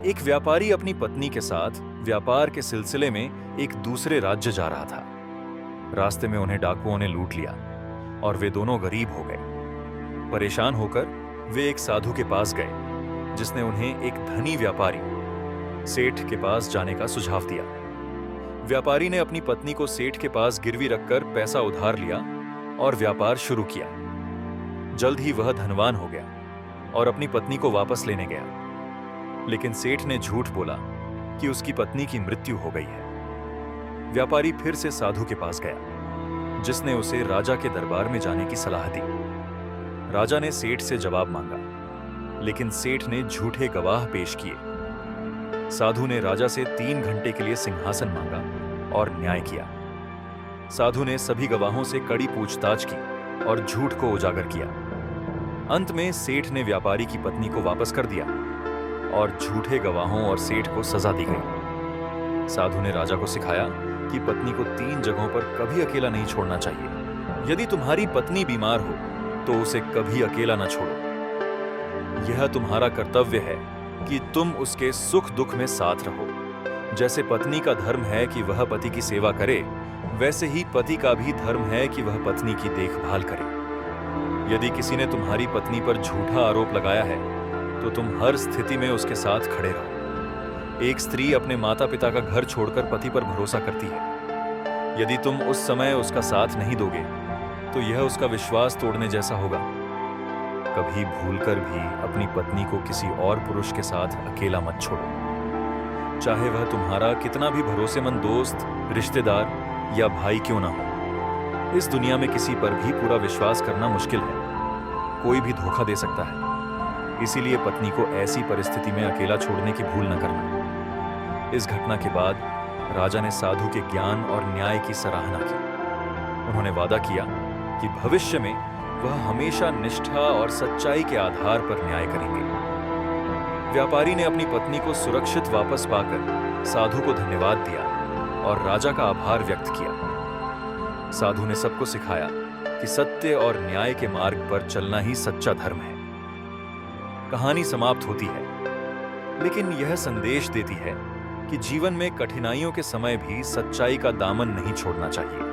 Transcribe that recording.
एक व्यापारी अपनी पत्नी के साथ व्यापार के सिलसिले में एक दूसरे राज्य जा रहा था। रास्ते में उन्हें डाकुओं ने लूट लिया और वे दोनों गरीब हो गए। परेशान होकर वे एक साधु के पास गए, जिसने उन्हें एक धनी व्यापारी सेठ के पास जाने का सुझाव दिया। व्यापारी ने अपनी पत्नी को सेठ के पास गिरवी रखकर पैसा उधार लिया और व्यापार शुरू किया। जल्द ही वह धनवान हो गया और अपनी पत्नी को वापस लेने गया, लेकिन सेठ ने झूठ बोला कि उसकी पत्नी की मृत्यु हो गई है। व्यापारी फिर से साधु के पास गया, जिसने उसे राजा के दरबार में जाने की सलाह दी। राजा ने सेठ से जवाब मांगा, लेकिन सेठ ने झूठे गवाह पेश किए। साधु ने राजा से 3 घंटे के लिए सिंहासन मांगा और न्याय किया। साधु ने सभी गवाहों से कड़ी पूछताछ की और झूठ को उजागर किया। अंत में सेठ ने व्यापारी की पत्नी को वापस कर दिया और झूठे गवाहों और सेठ को सजा दी गई। साधु ने राजा को सिखाया कि पत्नी को 3 जगहों पर कभी अकेला नहीं छोड़ना चाहिए। यदि तुम्हारी पत्नी बीमार हो तो उसे कभी अकेला न छोड़ो। यह तुम्हारा कर्तव्य है कि तुम उसके सुख दुख में साथ रहो। जैसे पत्नी का धर्म है कि वह पति की सेवा करे, वैसे ही पति का भी धर्म है कि वह पत्नी की देखभाल करे। यदि किसी ने तुम्हारी पत्नी पर झूठा आरोप लगाया है तो तुम हर स्थिति में उसके साथ खड़े रहो। एक स्त्री अपने माता पिता का घर छोड़कर पति पर भरोसा करती है। यदि तुम उस समय उसका साथ नहीं दोगे तो यह उसका विश्वास तोड़ने जैसा होगा। कभी भूलकर भी अपनी पत्नी को किसी और पुरुष के साथ अकेला मत छोड़ो, चाहे वह तुम्हारा कितना भी भरोसेमंद दोस्त, रिश्तेदार या भाई क्यों ना हो। इस दुनिया में किसी पर भी पूरा विश्वास करना मुश्किल है। कोई भी धोखा दे सकता है। इसीलिए पत्नी को ऐसी परिस्थिति में अकेला छोड़ने की भूल न करना। इस घटना के बाद राजा ने साधु के ज्ञान और न्याय की सराहना की। उन्होंने वादा किया कि भविष्य में वह हमेशा निष्ठा और सच्चाई के आधार पर न्याय करेंगे। व्यापारी ने अपनी पत्नी को सुरक्षित वापस पाकर साधु को धन्यवाद दिया और राजा का आभार व्यक्त किया। साधु ने सबको सिखाया कि सत्य और न्याय के मार्ग पर चलना ही सच्चा धर्म है। कहानी समाप्त होती है, लेकिन यह संदेश देती है कि जीवन में कठिनाइयों के समय भी सच्चाई का दामन नहीं छोड़ना चाहिए।